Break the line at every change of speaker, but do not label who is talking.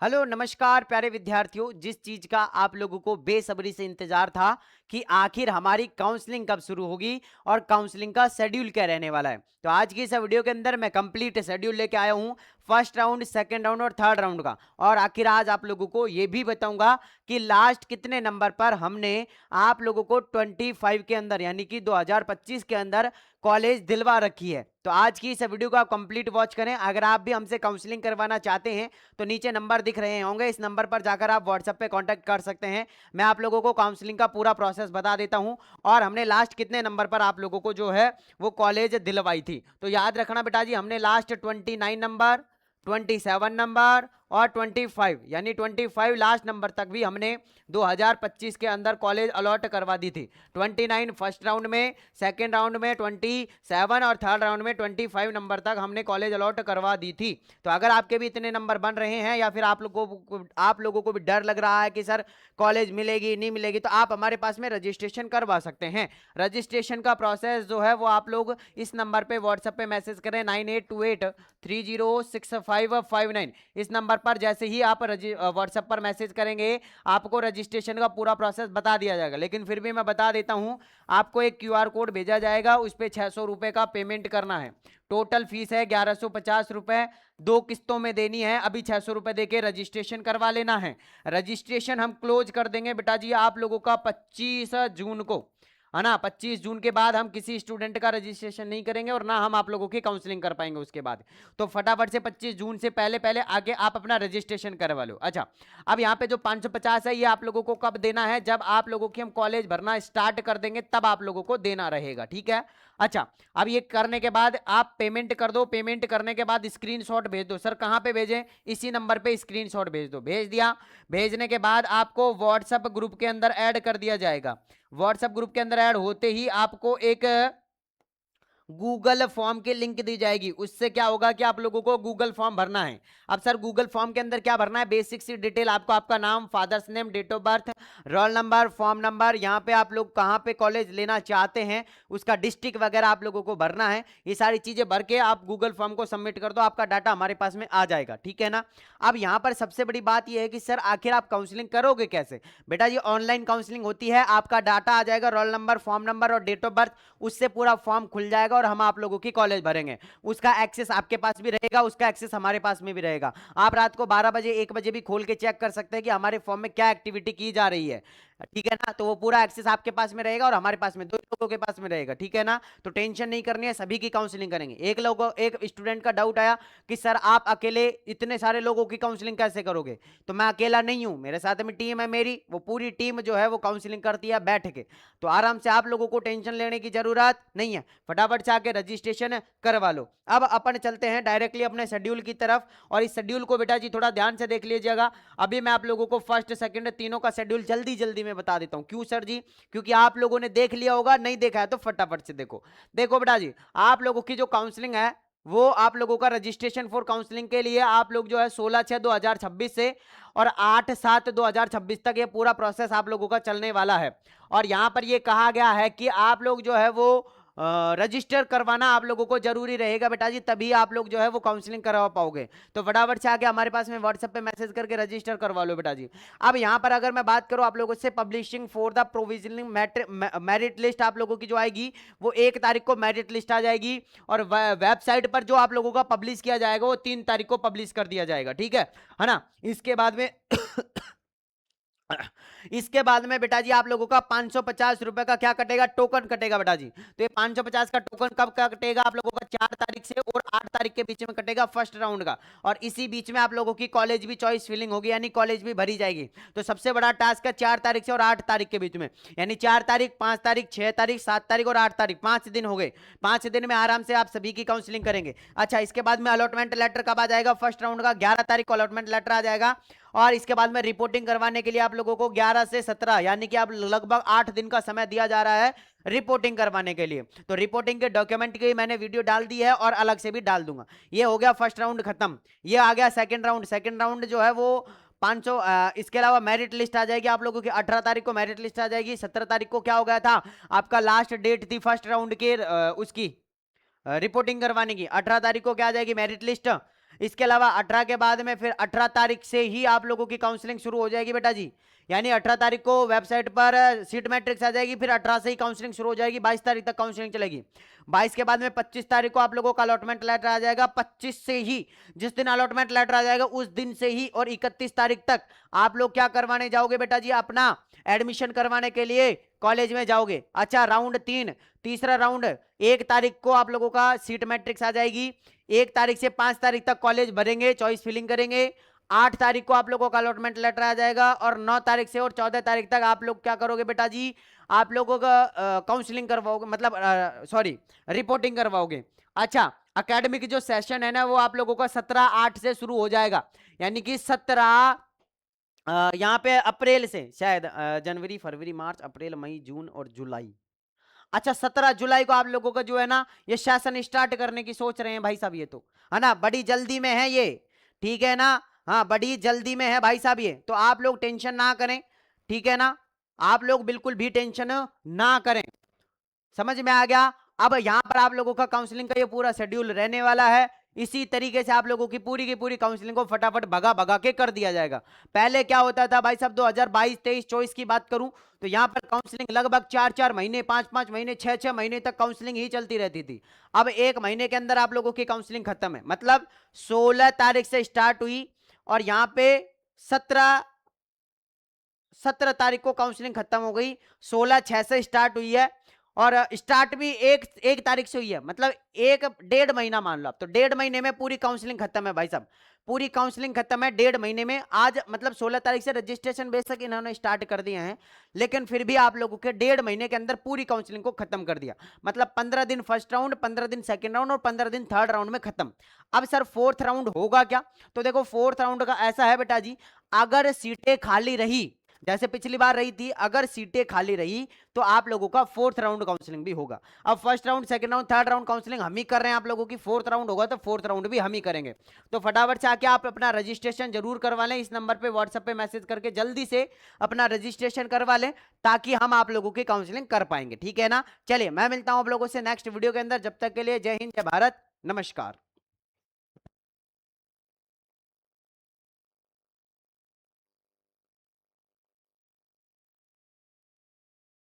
Hello नमस्कार प्यारे विद्यार्थियों। जिस चीज का आप लोगों को बेसब्री से इंतजार था कि आखिर हमारी काउंसलिंग कब शुरू होगी और काउंसलिंग का शेड्यूल क्या रहने वाला है, तो आज की इस वीडियो के अंदर मैं कंप्लीट शेड्यूल लेके आया हूं। फर्स्ट राउंड, सेकंड राउंड और थर्ड राउंड का। और आखिर आज आप लोगों को यह भी बताऊंगा कि लास्ट कितने नंबर पर हमने आप लोगों को 25 के अंदर यानी कि 2025 के अंदर कॉलेज दिलवा रखी है। तो आज की इस वीडियो को आप कंप्लीट वॉच करें। अगर आप भी हमसे काउंसलिंग करवाना चाहते हैं तो नीचे नंबर दिख रहे होंगे, इस नंबर पर जाकर आप व्हाट्सएप पे कांटेक्ट कर सकते हैं। मैं आप लोगों को काउंसलिंग का पूरा प्रोसेस बता देता हूं और हमने लास्ट कितने नंबर पर आप लोगों को जो है वो कॉलेज दिलवाई थी। तो याद रखना बेटा जी, हमने लास्ट 29 नंबर, 27 नंबर और 25 यानी 25 लास्ट नंबर तक भी हमने 2025 के अंदर कॉलेज अलॉट करवा दी थी। 29 फर्स्ट राउंड में, सेकंड राउंड में 27 और थर्ड राउंड में 25 नंबर तक हमने कॉलेज अलॉट करवा दी थी। तो अगर आपके भी इतने नंबर बन रहे हैं या फिर आप लोगों को भी डर लग रहा है कि सर कॉलेज मिलेगी नहीं मिलेगी, तो आप हमारे पास में रजिस्ट्रेशन करवा सकते हैं। रजिस्ट्रेशन का प्रोसेस जो है वो आप लोग इस नंबर पे व्हाट्सएप पे मैसेज करें 9828306559। इस नंबर पर जैसे ही आप व्हाट्सएप पर मैसेज करेंगे आपको रजिस्ट्रेशन का पूरा प्रोसेस बता दिया जाएगा। लेकिन फिर भी मैं बता देता हूं, आपको एक क्यूआर कोड भेजा जाएगा, उस पर 600 रुपए का पेमेंट करना है। टोटल फीस है 1150 रुपए, 2 किस्तों में देनी है। अभी 600 रुपए देके रजिस्ट्रेशन करवा लेना है। रजिस्ट्रेशन हम क्लोज कर देंगे बेटा जी आप लोगों का 25 जून को, है ना। 25 जून के बाद हम किसी स्टूडेंट का रजिस्ट्रेशन नहीं करेंगे और ना हम आप लोगों की काउंसलिंग कर पाएंगे उसके बाद। तो फटाफट से 25 जून से पहले पहले आके आप अपना रजिस्ट्रेशन करवा लो। अच्छा, अब यहाँ पे जो 550 है ये आप लोगों को कब देना है, जब आप लोगों की हम कॉलेज भरना स्टार्ट कर देंगे तब आप लोगों को देना रहेगा, ठीक है। अच्छा, अब ये करने के बाद आप पेमेंट कर दो। पेमेंट करने के बाद स्क्रीनशॉट भेज दो। सर कहाँ पे भेजें? इसी नंबर पे स्क्रीनशॉट भेज दो। भेज दिया। भेजने के बाद आपको व्हाट्सएप ग्रुप के अंदर ऐड कर दिया जाएगा। व्हाट्सएप ग्रुप के अंदर ऐड होते ही आपको एक गूगल फॉर्म की लिंक दी जाएगी। उससे क्या होगा कि आप लोगों को गूगल फॉर्म भरना है। अब सर गूगल फॉर्म के अंदर क्या भरना है? बेसिक सी डिटेल आपको, आपका नाम, father's name, date of birth, roll number, form number, यहाँ पे आप लोग कहाँ पे कॉलेज लेना चाहते हैं उसका डिस्ट्रिक्ट वगैरह आप लोगों को भरना है। ये सारी चीजें भर के आप गूगल फॉर्म को सबमिट कर दो, आपका डाटा हमारे पास में आ जाएगा, ठीक है ना। अब यहाँ पर सबसे बड़ी बात यह है कि सर आखिर आप काउंसलिंग करोगे कैसे? बेटा ये ऑनलाइन काउंसलिंग होती है। आपका डाटा आ जाएगा, रोल नंबर, फॉर्म नंबर और डेट ऑफ बर्थ, उससे पूरा फॉर्म खुल जाएगा और हम आप लोगों की कॉलेज भरेंगे। उसका एक्सेस आपके पास भी रहेगा, उसका एक्सेस हमारे पास में भी रहेगा। आप रात को 12 बजे 1 बजे भी खोल के चेक कर सकते हैं कि हमारे फॉर्म में क्या एक्टिविटी की जा रही है, ठीक है ना। तो वो पूरा एक्सेस आपके पास में रहेगा और हमारे पास में, दो लोगों के पास में रहेगा, ठीक है ना। तो टेंशन नहीं करनी है, सभी की काउंसलिंग करेंगे। एक स्टूडेंट का डाउट आया कि सर आप अकेले इतने सारे लोगों की काउंसलिंग कैसे करोगे? तो मैं अकेला नहीं हूं, मेरे साथ में टीम है मेरी, वो पूरी टीम जो है वो काउंसलिंग करती है बैठ के। तो आराम से आप लोगों को टेंशन लेने की जरूरत नहीं है, फटाफट से आके रजिस्ट्रेशन करवा लो। अब अपन चलते हैं डायरेक्टली अपने शेड्यूल की तरफ, और इस शेड्यूल को बेटा जी थोड़ा ध्यान से देख लीजिएगा। अभी मैं आप लोगों को फर्स्ट सेकंड तीनों का शेड्यूल जल्दी जल्दी में बता देता हूं। क्यों सर जी? क्योंकि आप लोगों ने देख लिया होगा, नहीं देखा है तो फटाफट से देखो। देखो बेटा जी, आप लोगों की जो काउंसलिंग है वो आप लोगों का रजिस्ट्रेशन फॉर काउंसलिंग के लिए आप लोग जो है 16/6/2026 से और 8/7/2026 तक ये पूरा प्रोसेस आप लोगों का चलने वाला है। और यहां पर ये कहा गया है कि आप लोग जो है वो रजिस्टर करवाना आप लोगों को जरूरी रहेगा बेटा जी, तभी आप लोग जो है वो काउंसलिंग करवा पाओगे। तो फटाफट से आके हमारे पास में व्हाट्सएप पे मैसेज करके रजिस्टर करवा लो बेटा जी। अब यहाँ पर अगर मैं बात करूँ आप लोगों से, publishing for the provisional merit list आप लोगों की जो आएगी वो 1 तारीख को मेरिट लिस्ट आ जाएगी। और वेबसाइट पर जो आप लोगों का पब्लिश किया जाएगा वो 3 तारीख को पब्लिश कर दिया जाएगा, ठीक है ना। इसके बाद में इसके बाद में बेटा जी आप लोगों का 550 रुपए का क्या कटेगा? टोकन कटेगा बेटा जी। तो ये 550 का टोकन कब का कटेगा? आप लोगों का 4 तारीख से और 8 तारीख के बीच में कटेगा फर्स्ट राउंड का। और इसी बीच में आप लोगों की कॉलेज भी चॉइस फिलिंग होगी, यानी कॉलेज भी भरी जाएगी। तो सबसे बड़ा टास्क है 4 तारीख से और 8 तारीख के बीच में, यानी 4 तारीख, 5 तारीख, 6 तारीख, 7 तारीख और 8 तारीख, 5 दिन हो गए। 5 दिन में आराम से आप सभी की काउंसलिंग करेंगे। अच्छा, इसके बाद में अलॉटमेंट लेटर कब आ जाएगा? फर्स्ट राउंड का 11 तारीख को अलॉटमेंट लेटर आ जाएगा। और इसके बाद में रिपोर्टिंग करवाने के लिए आप लोगों को 11 से 17 यानी कि आप लगभग 8 दिन का समय दिया जा रहा है रिपोर्टिंग करवाने के लिए। तो रिपोर्टिंग के डॉक्यूमेंट की मैंने वीडियो डाल दी है और अलग से भी डाल दूंगा। ये हो गया फर्स्ट राउंड खत्म। ये आ गया सेकंड राउंड। सेकंड राउंड जो है वो 500, इसके अलावा मेरिट लिस्ट आ जाएगी आप लोगों की 18 तारीख को मेरिट लिस्ट आ जाएगी। 17 तारीख को क्या हो गया था? आपका लास्ट डेट थी फर्स्ट राउंड के उसकी रिपोर्टिंग करवाने की। 18 तारीख को क्या आ जाएगी? Merit list. इसके अलावा 18 के बाद में फिर 18 तारीख से ही आप लोगों की काउंसलिंग शुरू हो जाएगी बेटा जी। यानी 18 तारीख को वेबसाइट पर सीट मैट्रिक्स आ जाएगी, फिर 18 से ही काउंसलिंग शुरू हो जाएगी, 22 तारीख तक काउंसलिंग चलेगी। 22 के बाद में 25 तारीख को आप लोगों का अलॉटमेंट लेटर आ जाएगा। 25 से ही, जिस दिन अलॉटमेंट लेटर आ जाएगा उस दिन से ही और 31 तारीख तक आप लोग क्या करवाने जाओगे बेटा जी, अपना एडमिशन करवाने के लिए कॉलेज में जाओगे। अच्छा, राउंड 3, तीसरा राउंड 1 तारीख को आप लोगों का सीट मैट्रिक्स आ जाएगी। 1 तारीख से 5 तारीख तक कॉलेज भरेंगे, चॉइस फिलिंग करेंगे। 8 तारीख को आप लोगों का अलॉटमेंट लेटर आ जाएगा और 9 तारीख से और 14 तारीख तक आप लोग क्या करोगे बेटा जी, आप लोगों का काउंसलिंग करवाओगे, मतलब सॉरी रिपोर्टिंग करवाओगे। अच्छा, एकेडमिक जो सेशन है ना वो आप लोगों का 17/8 से शुरू हो जाएगा, यानी कि 17 यहाँ पे अप्रैल से, शायद जनवरी, फरवरी, मार्च, अप्रैल, मई, जून और जुलाई। अच्छा, 17 जुलाई को आप लोगों का जो है ना ये सेशन स्टार्ट करने की सोच रहे हैं भाई साहब, ये तो है ना, बड़ी जल्दी में है ये, ठीक है ना। हाँ, बड़ी जल्दी में है भाई साहब ये, तो आप लोग टेंशन ना करें, ठीक है ना, आप लोग बिल्कुल भी टेंशन ना करें। समझ में आ गया। अब यहां पर आप लोगों का काउंसलिंग का ये पूरा शेड्यूल रहने वाला है। इसी तरीके से आप लोगों की पूरी काउंसलिंग को फटाफट भगा भगा के कर दिया जाएगा। पहले क्या होता था भाई साहब, 2022, 23, 24 की बात करूं तो यहां पर काउंसलिंग लगभग 4-4 महीने, 5-5 महीने, 6-6 महीने तक काउंसलिंग ही चलती रहती थी। अब 1 महीने के अंदर आप लोगों की काउंसलिंग खत्म है। मतलब 16 तारीख से स्टार्ट हुई और यहां पे 17 तारीख को काउंसलिंग खत्म हो गई। 16/6 से स्टार्ट हुई है और स्टार्ट भी एक तारीख से हुई है। मतलब 1-1.5 महीना मान लो आप, तो 1.5 महीने में पूरी काउंसलिंग खत्म है भाई साहब, पूरी काउंसलिंग खत्म है 1.5 महीने में। आज मतलब 16 तारीख से रजिस्ट्रेशन बेशक इन्होंने स्टार्ट कर दिए हैं, लेकिन फिर भी आप लोगों के 1.5 महीने के अंदर पूरी काउंसलिंग को खत्म कर दिया। मतलब 15 दिन फर्स्ट राउंड, 15 दिन सेकंड राउंड और 15 दिन थर्ड राउंड में खत्म। अब सर फोर्थ राउंड होगा क्या, तो देखो फोर्थ राउंड का ऐसा है बेटा जी, अगर सीटें खाली रही जैसे पिछली बार रही थी, अगर सीटें खाली रही तो आप लोगों का फोर्थ राउंड काउंसलिंग भी होगा। अब first round, second round, third round counselling हम ही कर रहे हैं आप लोगों की, फोर्थ राउंड होगा तो फोर्थ राउंड भी हम ही करेंगे। तो फटाफट से आके आप अपना रजिस्ट्रेशन जरूर करवा लें, इस नंबर पे व्हाट्सएप पे मैसेज करके जल्दी से अपना रजिस्ट्रेशन करवा लें, ताकि हम आप लोगों की काउंसलिंग कर पाएंगे, ठीक है ना। चलिए, मैं मिलता हूं आप लोगों से नेक्स्ट वीडियो के अंदर, जब तक के लिए जय हिंद, जय भारत, नमस्कार।